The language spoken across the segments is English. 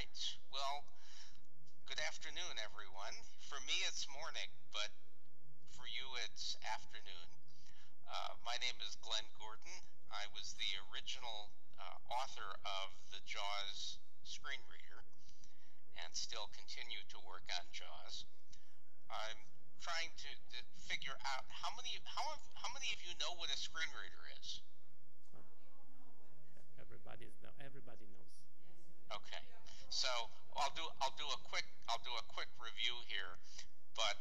right. Well, good afternoon, everyone. For me, it's morning, but for you, it's afternoon. My name is Glen Gordon. I was the original author of the JAWS screen reader and still continue to work on JAWS. I'm trying to figure out how many of you know what a screen reader is? Everybody knows. Okay, so I'll do a quick review here, but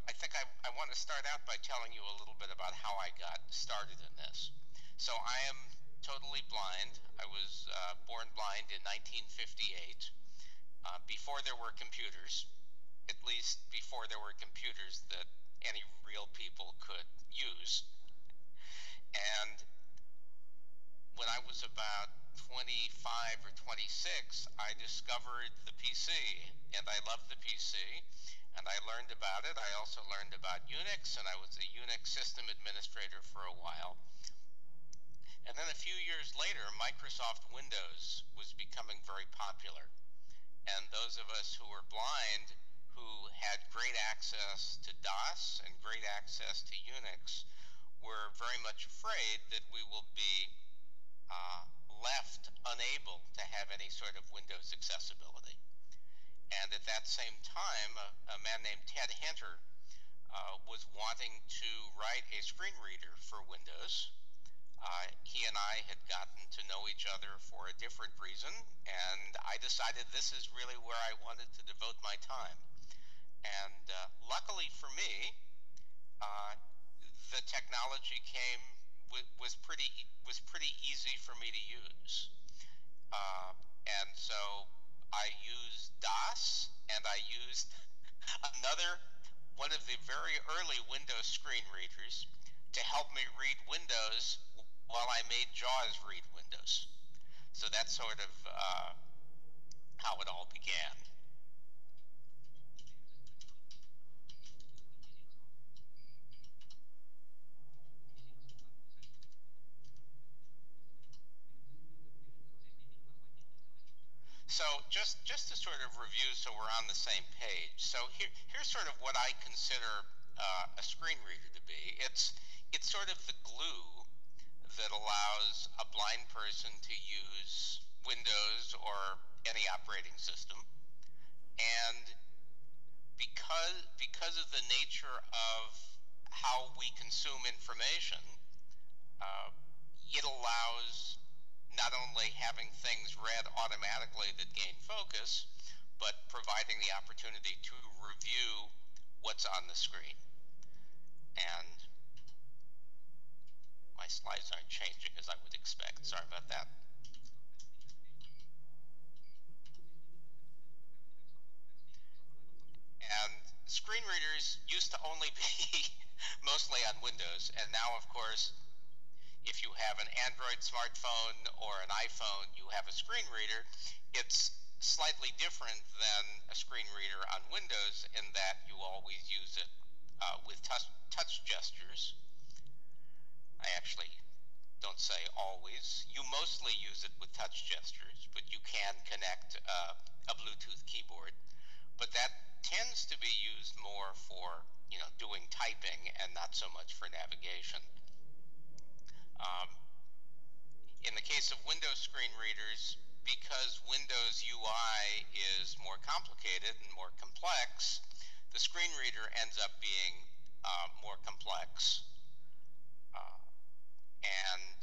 I think I want to start out by telling you a little bit about how I got started in this. So I am totally blind. I was born blind in 1958, before there were computers, at least before there were computers that any real people could use. And when I was about 25 or 26, I discovered the PC, and I loved the PC, and I learned about it. I also learned about Unix, and I was a Unix system administrator for a while. And then a few years later, Microsoft Windows was becoming very popular. And those of us who were blind, who had great access to DOS and great access to Unix, were very much afraid that we will be left unable to have any sort of Windows accessibility. And at that same time, a man named Ted Henter was wanting to write a screen reader for Windows. He and I had gotten to know each other for a different reason, and I decided this is really where I wanted to devote my time. And luckily for me, the technology was pretty easy for me to use. And so I used DOS, and I used one of the very early Windows screen readers to help me read Windows while I made JAWS read Windows. So that's sort of how it all began. So just to sort of review so we're on the same page. So here's sort of what I consider a screen reader to be. It's sort of the glue that allows a blind person to use Windows or any operating system. And because of the nature of how we consume information, it allows not only having things read automatically that gain focus, but providing the opportunity to review what's on the screen. And my slides aren't changing as I would expect. Sorry about that. And screen readers used to only be mostly on Windows, and now, of course, if you have an Android smartphone or an iPhone, you have a screen reader. It's slightly different than a screen reader on Windows in that you always use it with touch gestures. I actually don't say always. You mostly use it with touch gestures, but you can connect a Bluetooth keyboard. But that tends to be used more for, doing typing and not so much for navigation. In the case of Windows screen readers, because Windows UI is more complicated and more complex, the screen reader ends up being more complex and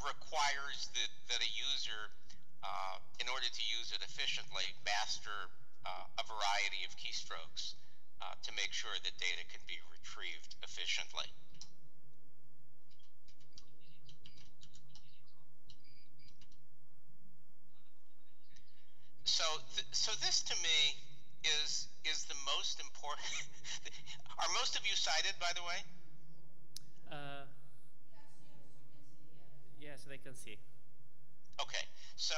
requires that a user, in order to use it efficiently, master a variety of keystrokes to make sure that data can be retrieved efficiently. So this to me is the most important. Are most of you sighted, by the way? Yes, they can see. Okay, so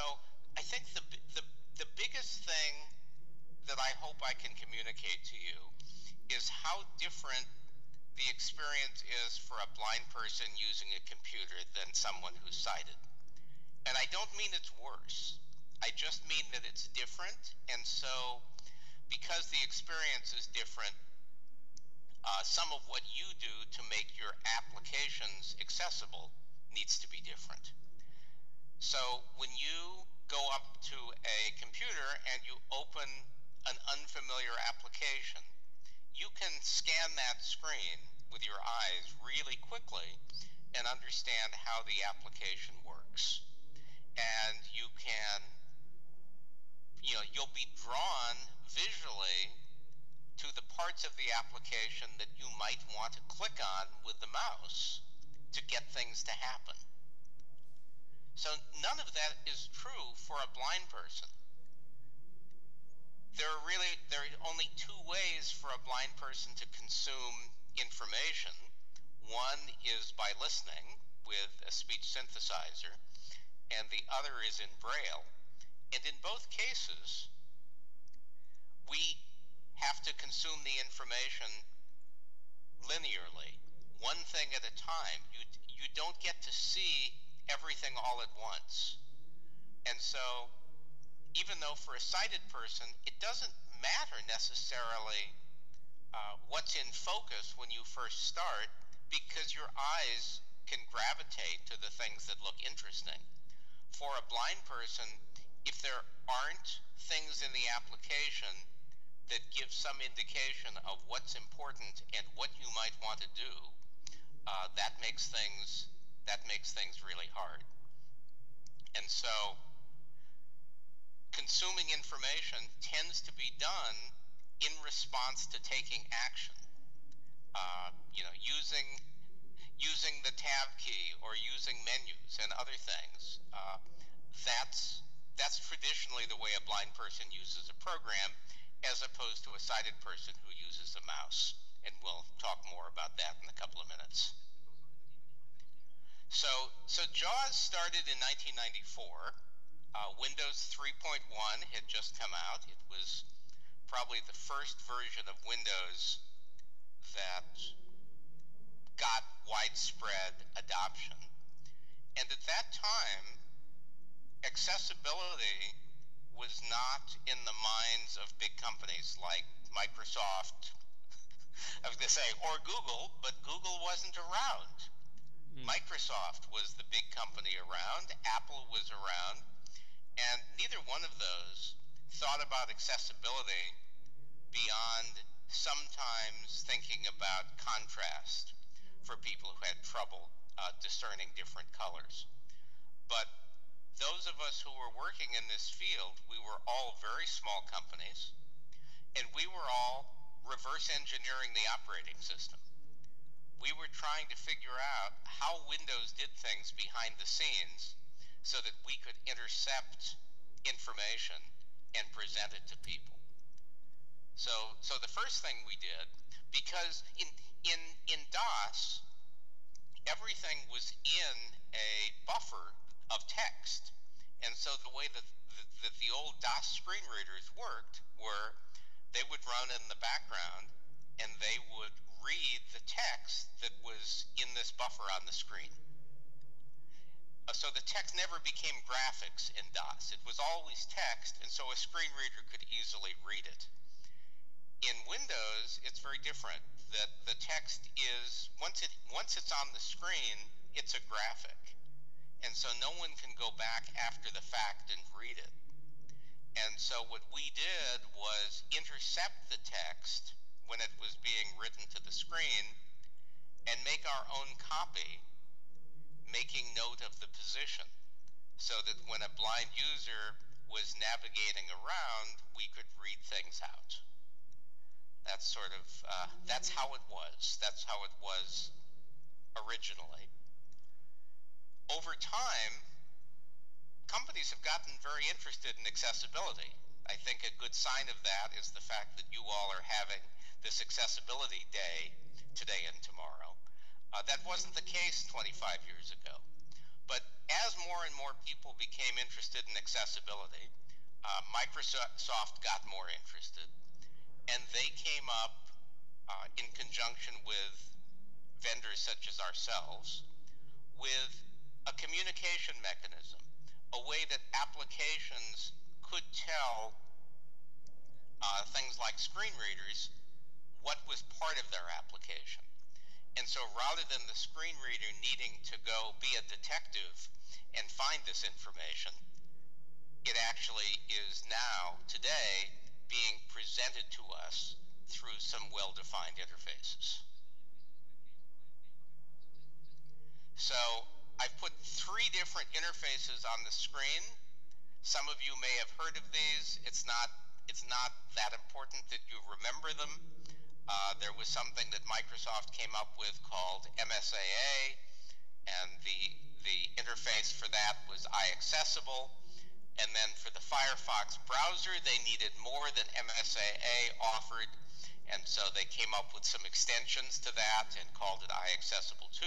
I think the biggest thing that I hope I can communicate to you is how different the experience is for a blind person using a computer than someone who's sighted. And I don't mean it's worse. I just mean that it's different, and so because the experience is different, some of what you do to make your applications accessible needs to be different. So when you go up to a computer and you open an unfamiliar application, you can scan that screen with your eyes really quickly and understand how the application works. And you can, you'll be drawn visually to the parts of the application that you might want to click on with the mouse to get things to happen. So none of that is true for a blind person. There are only two ways for a blind person to consume information. One is by listening with a speech synthesizer, and the other is in Braille. And in both cases, we have to consume the information linearly, one thing at a time. You don't get to see everything all at once. And so, even though for a sighted person, it doesn't matter necessarily what's in focus when you first start, because your eyes can gravitate to the things that look interesting. For a blind person, if there aren't things in the application that give some indication of what's important and what you might want to do, that makes things really hard. And so consuming information tends to be done in response to taking action. Using the tab key or using menus and other things. That's traditionally the way a blind person uses a program, as opposed to a sighted person who uses a mouse. And we'll talk more about that in a couple of minutes. So JAWS started in 1994. Windows 3.1 had just come out. It was probably the first version of Windows that got widespread adoption. And at that time, accessibility was not in the minds of big companies like Microsoft, I was going to say, or Google, but Google wasn't around. Microsoft was the big company around, Apple was around, and neither one of those thought about accessibility beyond sometimes thinking about contrast for people who had trouble discerning different colors. But those of us who were working in this field, we were all very small companies, and we were all reverse engineering the operating system. We were trying to figure out how Windows did things behind the scenes so that we could intercept information and present it to people. So the first thing we did, because in DOS, everything was in a buffer of text. And so the way that the old DOS screen readers worked were they would run in the background and they would read the text that was in this buffer on the screen. So the text never became graphics in DOS. It was always text, and so a screen reader could easily read it. In Windows, it's very different. That the text is, once it's on the screen, it's a graphic. And so no one can go back after the fact and read it. And so what we did was intercept the text when it was being written to the screen and make our own copy, making note of the position, so that when a blind user was navigating around, we could read things out. That's sort of, that's how it was. That's how it was originally. Over time, companies have gotten very interested in accessibility. I think a good sign of that is the fact that you all are having this accessibility day today and tomorrow. That wasn't the case 25 years ago. But as more and more people became interested in accessibility, Microsoft got more interested, and they came up in conjunction with vendors such as ourselves with a communication mechanism a way that applications could tell things like screen readers what was part of their application. And so rather than the screen reader needing to go be a detective and find this information, it actually is now, today, being presented to us through some well-defined interfaces. So I've put 3 different interfaces on the screen. Some of you may have heard of these. It's not that important that you remember them. There was something that Microsoft came up with called MSAA, and the interface for that was iAccessible. And then for the Firefox browser, they needed more than MSAA offered, and so they came up with some extensions to that and called it iAccessible 2.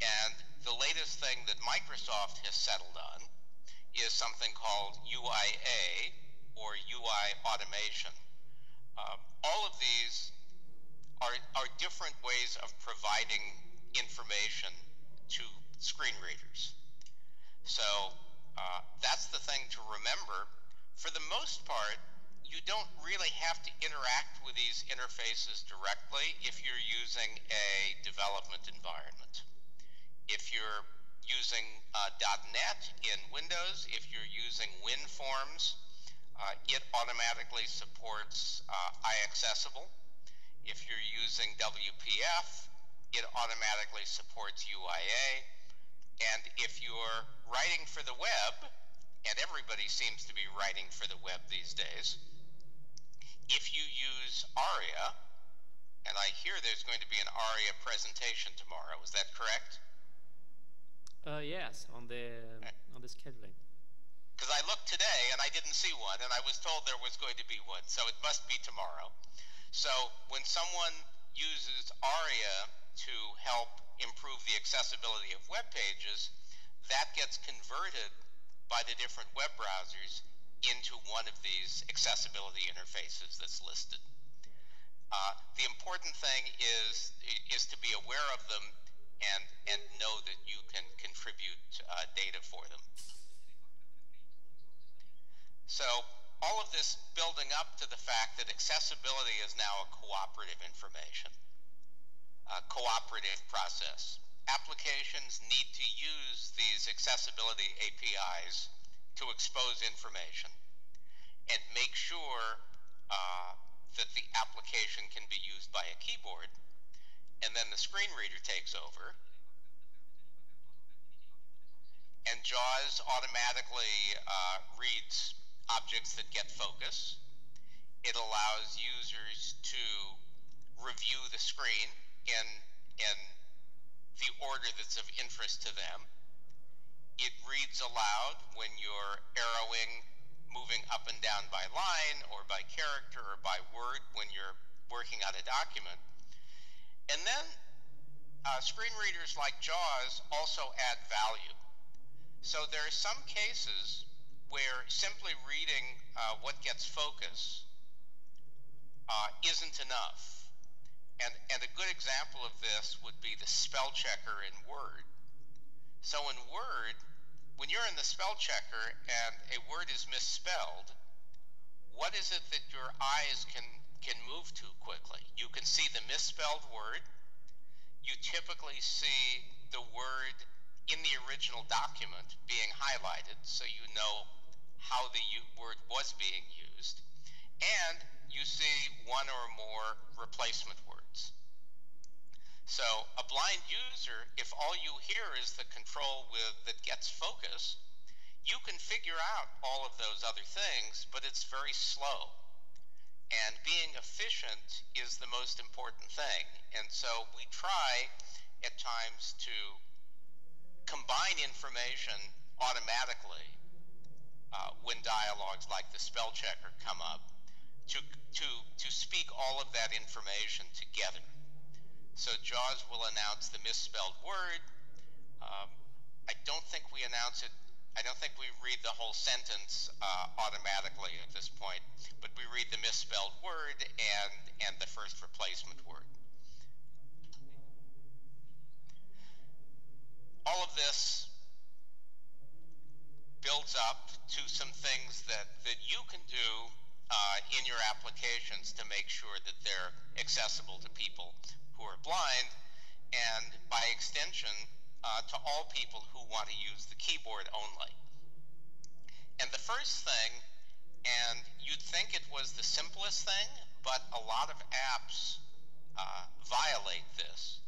And the latest thing that Microsoft has settled on is something called UIA, or UI automation. All of these are different ways of providing information to screen readers. So that's the thing to remember. For the most part, you don't really have to interact with these interfaces directly if you're using a development environment. If you're using .NET in Windows, if you're using WinForms, it automatically supports iAccessible. If you're using WPF, it automatically supports UIA. And if you're writing for the web, and everybody seems to be writing for the web these days, if you use ARIA, and I hear there's going to be an ARIA presentation tomorrow, is that correct? Yes, on the scheduling. Because I looked today and I didn't see one, and I was told there was going to be one, so it must be tomorrow. So when someone uses ARIA to help improve the accessibility of web pages, that gets converted by the different web browsers into one of these accessibility interfaces that's listed. The important thing is to be aware of them and know that you can contribute data for them. So all of this building up to the fact that accessibility is now a cooperative information, a cooperative process. Applications need to use these accessibility APIs to expose information and make sure that the application can be used by a keyboard, and then the screen reader takes over, and JAWS automatically reads objects that get focus. It allows users to review the screen in the order that's of interest to them. It reads aloud when you're arrowing, moving up and down by line or by character or by word when you're working on a document. And then screen readers like JAWS also add value. So there are some cases where simply reading what gets focus isn't enough. And a good example of this would be the spell checker in Word. So in Word, when you're in the spell checker and a word is misspelled, what is it that your eyes can move to quickly? You can see the misspelled word. You typically see the word in the original document being highlighted, so you know how the word was being used. And you see one or more replacement words. So a blind user, if all you hear is the control that gets focus, you can figure out all of those other things, but it's very slow. And being efficient is the most important thing. And so we try at times to combine information automatically when dialogues like the spell checker come up, to speak all of that information together. So JAWS will announce the misspelled word. I don't think we announce it. I don't think we read the whole sentence automatically at this point, but we read the misspelled word and the first replacement word. All of this to some things that you can do in your applications to make sure that they're accessible to people who are blind, and by extension, to all people who want to use the keyboard only. And the first thing, and you'd think it was the simplest thing, but a lot of apps violate this.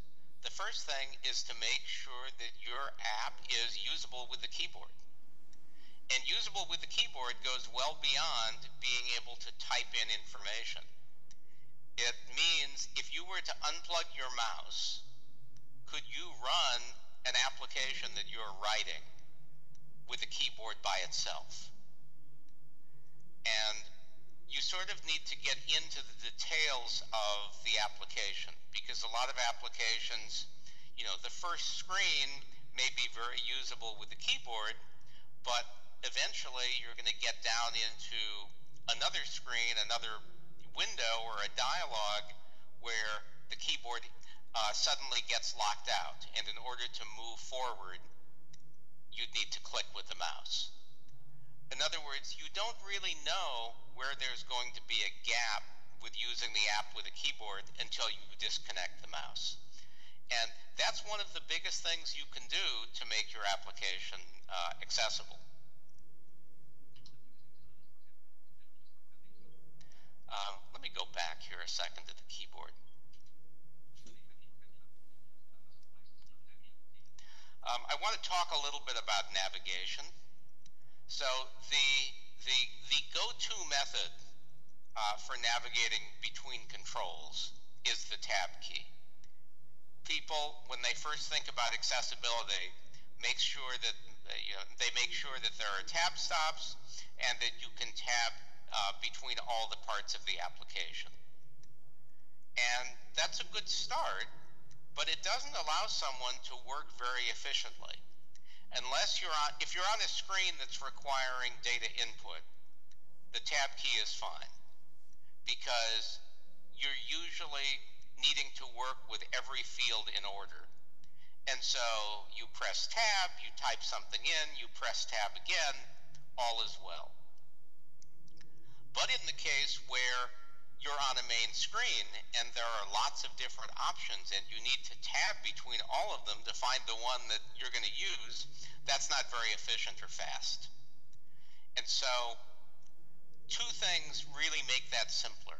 The first thing is to make sure that your app is usable with the keyboard. And usable with the keyboard goes well beyond being able to type in information. It means if you were to unplug your mouse, could you run an application that you're writing with the keyboard by itself? And you sort of need to get into the details of the application, because a lot of applications, you know, the first screen may be very usable with the keyboard, but eventually you're going to get down into another screen, another window or a dialogue where the keyboard suddenly gets locked out, and in order to move forward you'd need to click with the mouse. In other words, you don't really know where there's going to be a gap with using the app with a keyboard until you disconnect the mouse. And that's one of the biggest things you can do to make your application accessible. Let me go back here a second to the keyboard. I want to talk a little bit about navigation. So the go-to method for navigating between controls is the tab key. People, when they first think about accessibility, make sure that they make sure that there are tab stops and that you can tab between all the parts of the application. And that's a good start, but it doesn't allow someone to work very efficiently. Unless if you're on a screen that's requiring data input, the tab key is fine, because you're usually needing to work with every field in order. And so you press tab, you type something in, you press tab again, all is well. But in the case where you're on a main screen and there are lots of different options and you need to tab between all of them to find the one that you're going to use, that's not very efficient or fast. And so two things really make that simpler.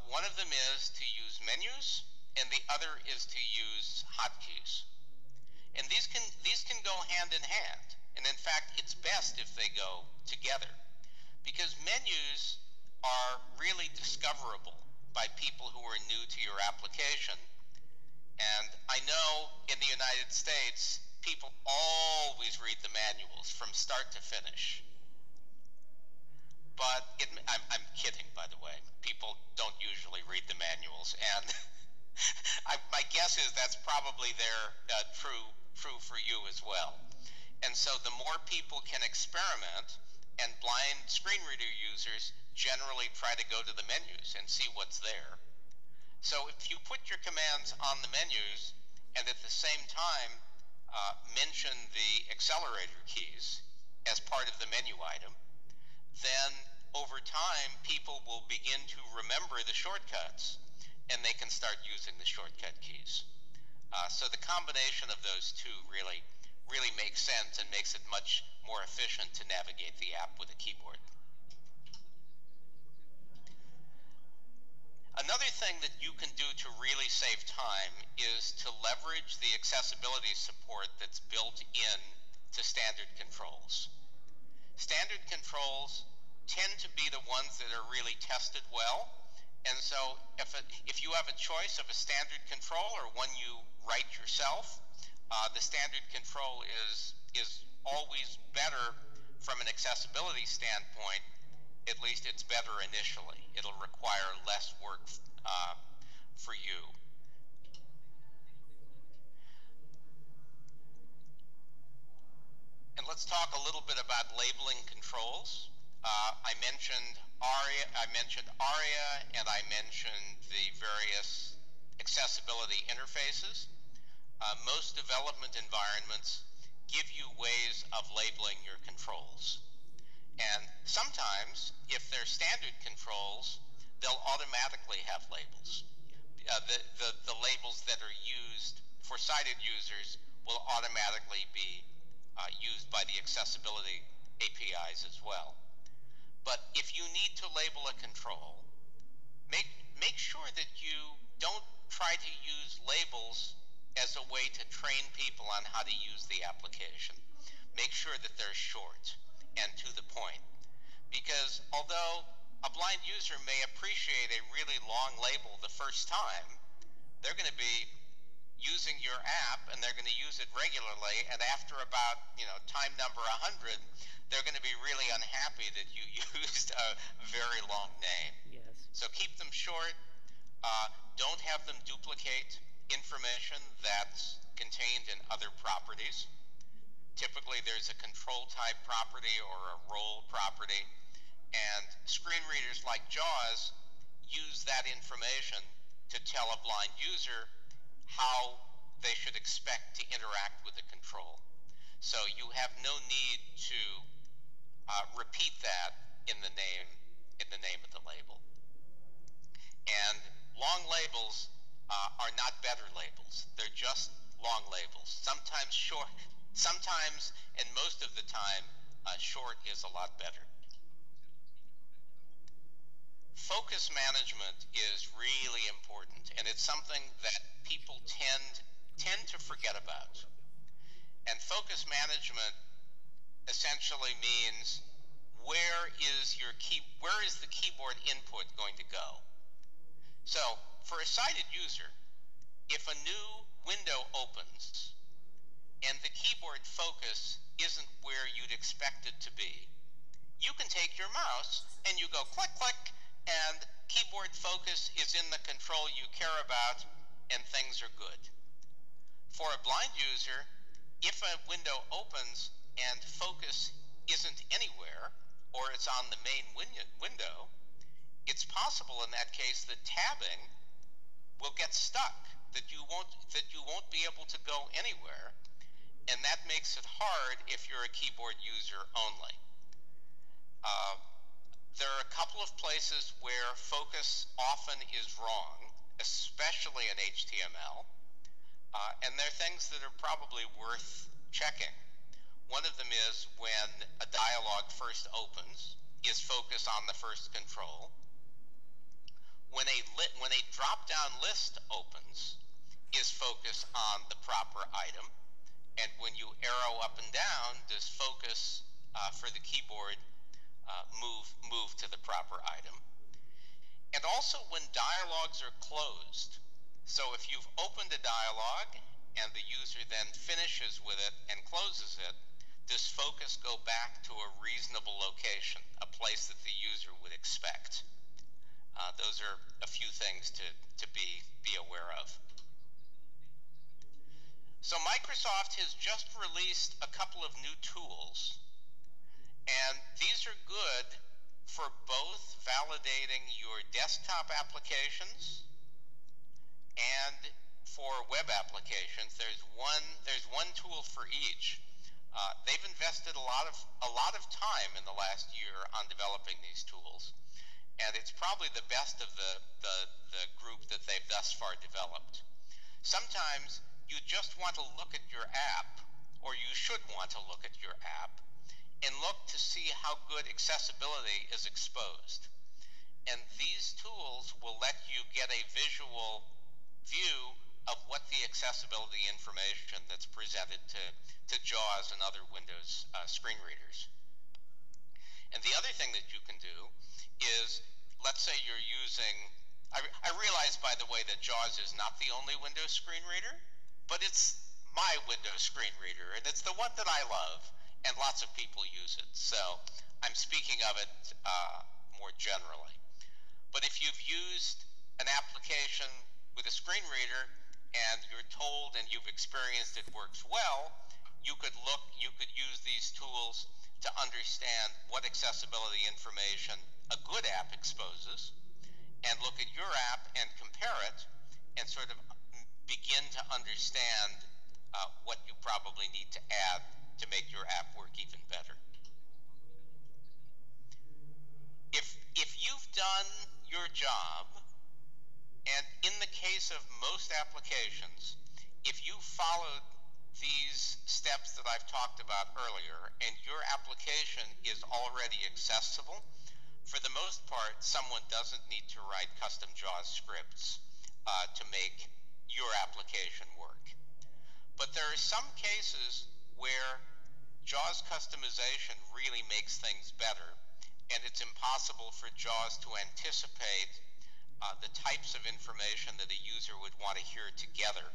One of them is to use menus, and the other is to use hotkeys. And these can go hand in hand. And in fact, it's best if they go together, because menus are really discoverable by people who are new to your application. And I know in the United States, people always read the manuals from start to finish. But I'm kidding, by the way. People don't usually read the manuals, and my guess is that's probably true for you as well. And so the more people can experiment, and blind screen reader users generally try to go to the menus and see what's there. So if you put your commands on the menus and at the same time mention the accelerator keys as part of the menu item, then over time people will begin to remember the shortcuts and they can start using the shortcut keys. So the combination of those two really makes sense and makes it much more efficient to navigate the app with a keyboard. Another thing that you can do to really save time is to leverage the accessibility support that's built in to standard controls. Standard controls tend to be the ones that are really tested well, and so if you have a choice of a standard control or one you write yourself, the standard control is always better from an accessibility standpoint. At least it's better initially. It'll require less work for you. And let's talk a little bit about labeling controls. I mentioned ARIA, and I mentioned the various accessibility interfaces. Most development environments give you ways of labeling your controls. And sometimes, if they're standard controls, they'll automatically have labels. The labels that are used for sighted users will automatically be used by the accessibility APIs as well. But if you need to label a control, make sure that you don't try to use labels as a way to train people on how to use the application. Make sure that they're short and to the point. Because although a blind user may appreciate a really long label the first time, they're going to be using your app and they're going to use it regularly, and after about, time number 100, they're going to be really unhappy that you used a very long name. Yes. So keep them short. Don't have them duplicate information that's contained in other properties. Typically there's a control type property or a role property, and screen readers like JAWS use that information to tell a blind user how they should expect to interact with the control. So you have no need to repeat that in the name of the label. And long labels are not better labels. They're just long labels. Sometimes short, sometimes and most of the time, short is a lot better. Focus management is really important, and it's something that people tend to forget about. And focus management essentially means where is the keyboard input going to go? So for a sighted user, if a new window opens and the keyboard focus isn't where you'd expect it to be, you can take your mouse and you go click, click, and keyboard focus is in the control you care about, and things are good. For a blind user, if a window opens and focus isn't anywhere, or it's on the main window, it's possible in that case that tabbing will get stuck, that you won't be able to go anywhere, and that makes it hard if you're a keyboard user only. There are a couple of places where focus often is wrong, especially in HTML, and there are things that are probably worth checking. One of them is when a dialog first opens, is focus on the first control. When a drop-down list opens, is focus on the proper item. And when you arrow up and down, does focus for the keyboard move to the proper item. And also when dialogues are closed. So if you've opened a dialogue and the user then finishes with it and closes it, does focus go back to a reasonable location, a place that the user would expect? Those are a few things to be aware of. So Microsoft has just released a couple of new tools, and these are good for both validating your desktop applications and for web applications. There's one tool for each. They've invested a lot of time in the last year on developing these tools, and it's probably the best of the group that they've thus far developed. Sometimes you just want to look at your app, or you should want to look at your app, and look to see how good accessibility is exposed. And these tools will let you get a visual view of what the accessibility information that's presented to JAWS and other Windows screen readers. And the other thing that you can do is, let's say you're using, I realize, by the way, that JAWS is not the only Windows screen reader, but it's my Windows screen reader, and it's the one that I love, and lots of people use it. So I'm speaking of it more generally. But if you've used an application with a screen reader and you're told and you've experienced it works well, you could use these tools to understand what accessibility information a good app exposes, and look at your app and compare it, and sort of begin to understand what you probably need to add to make your app work even better. done your job, and in the case of most applications, if you followed these steps that I've talked about earlier and your application is already accessible, for the most part, someone doesn't need to write custom JAWS scripts to make your application work. But there are some cases where JAWS customization really makes things better, and it's impossible for JAWS to anticipate the types of information that a user would want to hear together,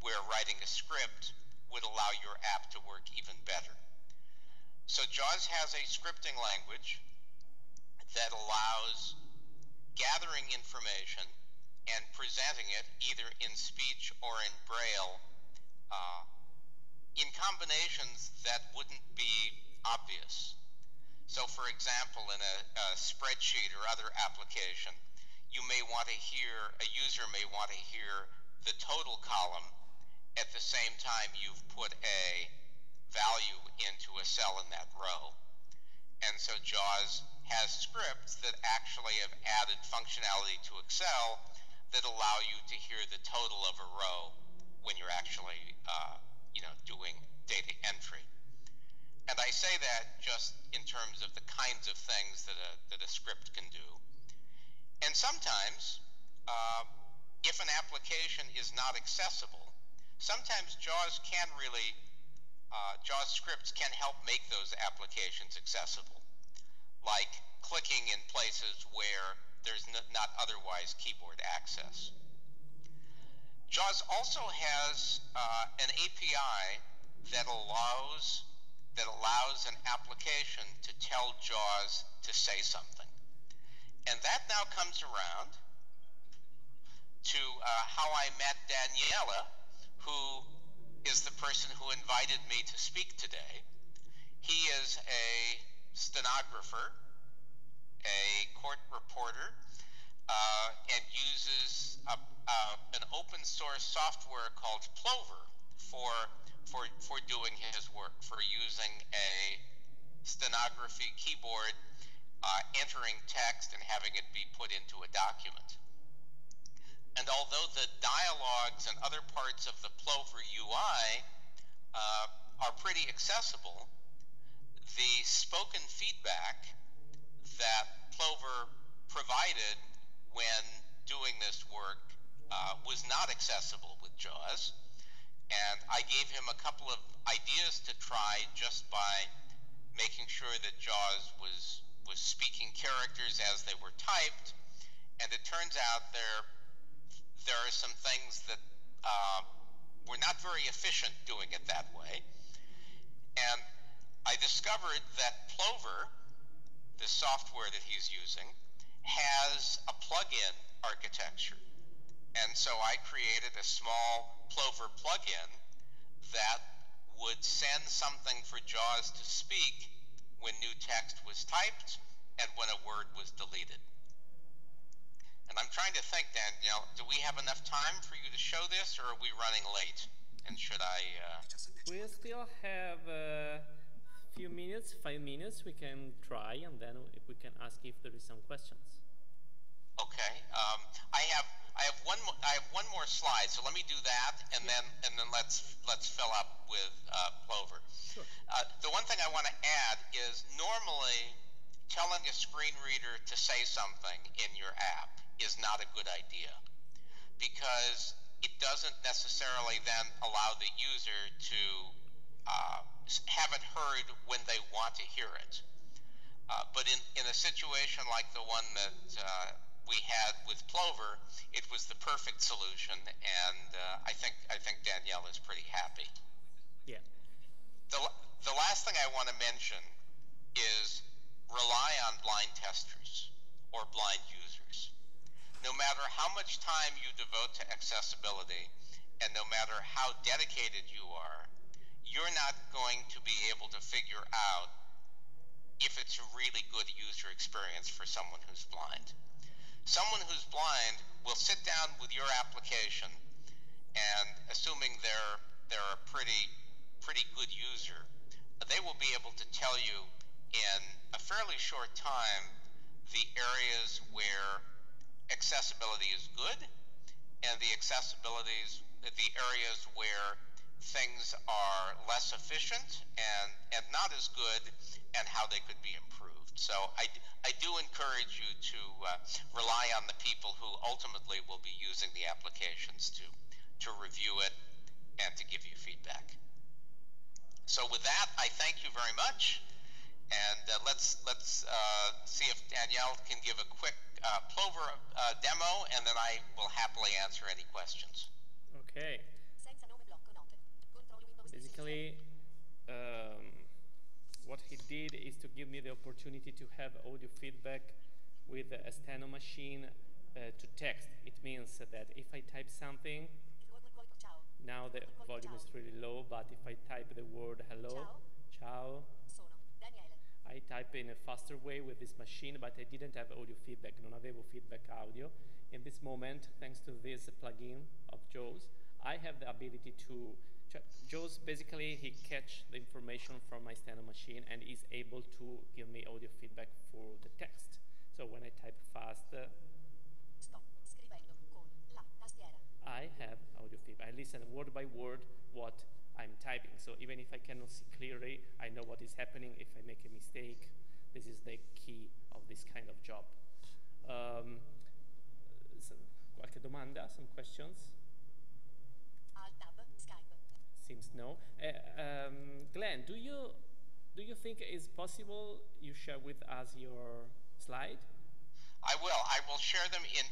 where writing a script would allow your app to work even better. So JAWS has a scripting language that allows gathering information and presenting it either in speech or in Braille in combinations that wouldn't be obvious. So for example, in a spreadsheet or other application, you may want to hear, a user may want to hear the total column at the same time you've put a value into a cell in that row. And so JAWS has scripts that actually have added functionality to Excel that allow you to hear the total of a row when you're actually doing data entry. And I say that just in terms of the kinds of things that a script can do. And sometimes, if an application is not accessible, sometimes JAWS scripts can help make those applications accessible, like clicking in places where there's not otherwise keyboard access. JAWS also has an API that allows an application to tell JAWS to say something. And that now comes around to how I met Daniela, who is the person who invited me to speak today. He is a stenographer, a court reporter, and uses an open source software called Plover for doing his work, for using a stenography keyboard, entering text and having it be put into a document. And although the dialogues and other parts of the Plover UI are pretty accessible, the spoken feedback that Plover provided when doing this work was not accessible with JAWS. And I gave him a couple of ideas to try just by making sure that JAWS was speaking characters as they were typed. And it turns out there are some things that were not very efficient doing it that way. And I discovered that Plover, the software that he's using, has a plug-in architecture. And so I created a small Plover plugin that would send something for JAWS to speak when new text was typed and when a word was deleted. And I'm trying to think, Danielle, do we have enough time for you to show this, or are we running late? And should I... We still have a few minutes, 5 minutes. We can try, and then if we can ask if there is some questions. Okay. I have one more slide, so let me do that, and then let's fill up with Plover. Sure. The one thing I want to add is normally telling a screen reader to say something in your app is not a good idea, because it doesn't necessarily then allow the user to have it heard when they want to hear it. But in a situation like the one that we had with Plover, it was the perfect solution, and I think Danielle is pretty happy. Yeah. The last thing I want to mention is rely on blind testers or blind users. No matter how much time you devote to accessibility, and no matter how dedicated you are, you're not going to be able to figure out if it's a really good user experience for someone who's blind. Someone who's blind will sit down with your application, and assuming they're a pretty good user, they will be able to tell you in a fairly short time the areas where accessibility is good and the areas where things are less efficient and not as good, and how they could be improved. So I do encourage you to rely on the people who ultimately will be using the applications to review it and to give you feedback. So with that, I thank you very much, and let's see if Danielle can give a quick Plover demo, and then I will happily answer any questions. Okay. Basically, what he did is to give me the opportunity to have audio feedback with a steno machine to text. It means that if I type something, now the volume is really low, but if I type the word hello, ciao, I type in a faster way with this machine, but I didn't have audio feedback, non avevo feedback audio. In this moment, thanks to this plugin of JAWS, I have the ability to JAWS, basically, he catch the information from my steno machine and is able to give me audio feedback for the text. So when I type fast, I have audio feedback. I listen word by word what I'm typing. So even if I cannot see clearly, I know what is happening. If I make a mistake, this is the key of this kind of job. Qualche domanda? Some questions? Seems no. Glenn, do you think it's possible you share with us your slide? I will. I will share them in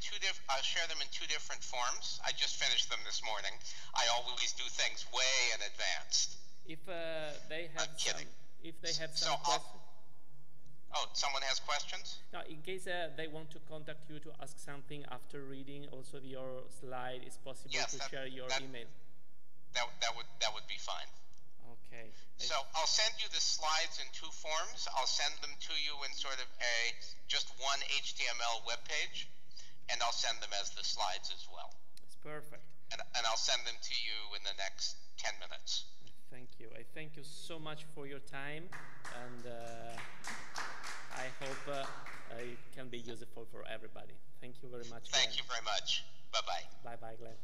I'll share them in two different forms. I just finished them this morning. I always do things way in advance. If they have some questions. Oh, someone has questions? No, in case they want to contact you to ask something after reading also your slide, it's possible to share your email. That would be fine. Okay. So I'll send you the slides in two forms. I'll send them to you in sort of just one HTML web page, and I'll send them as the slides as well. That's perfect. And I'll send them to you in the next 10 minutes. Thank you. I thank you so much for your time, and I hope it can be useful for everybody. Thank you very much. Thank you very much. Bye-bye. Bye-bye, Glenn.